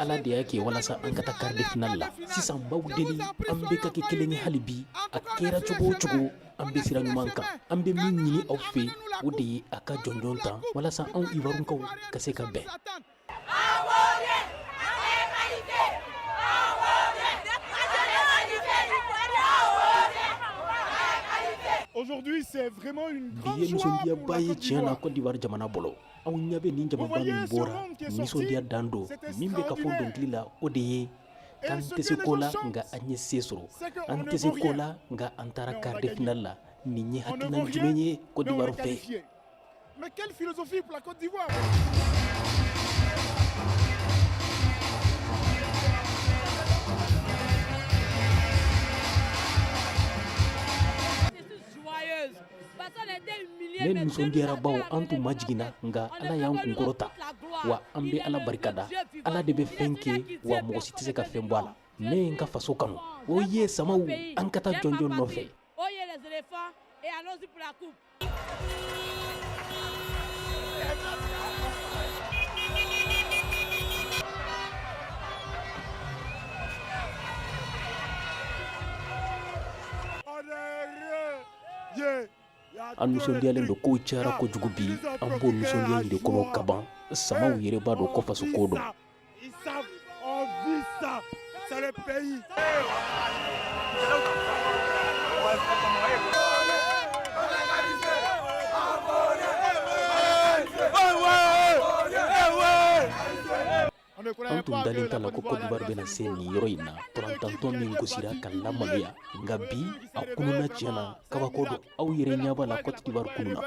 ala de y'a kɛ walasa an ka taa quart de finale la sisan baw deli an bɛ ka kɛ kelen ye hali bi a kɛra cogo o cogo an bɛ sira ɲuman kan an bɛ min ɲini aw fɛ o de ye a ka jɔnjɔn ta walasa anw ivoiriyɛnkaw ka se ka bɛn. Aujourd'hui, c'est vraiment une grande joie pour la Côte d'Ivoire. Côte d'Ivoire jamana bolo aw ɲabe nin jamaba min bɔra nisɔndiya dan don min bɛ ka fɔ dɔnkili la o de ye k'an tɛ se ko la nga an ye se sɔrɔ an tɛ se ko la nga an taara quart de finale la nin ye hakilina jumɛn ye Côte d'Ivoire fɛ. Mais quelle philosophie pour la Côte d'Ivoire! ne nisɔndiyara baw an tun ma jiginna nga ala y'an kunkɔrɔta wa an bɛ ala barikada ala de bɛ fɛn kɛ wa mɔgɔ si tɛ se ka fɛn bɔ a la ne ye n ka faso kanu o ye samaw an ka taa jɔnjɔn nɔfɛ. an nisɔndiyalen don kow cayara kojugu bi an b'o nisɔndiya in de kɔnɔ ka ban samaw yɛrɛ b'a dɔn ko faso ko don. an tun dalen t'a la ko Côte d'Ivoire bɛna se nin yɔrɔ in na tɔrɔntantɔn min gosira ka lamaloya nka bi a kununa tiɲɛna kabako don aw yɛrɛ ɲɛ b'a la Côte d'Ivoire kununa.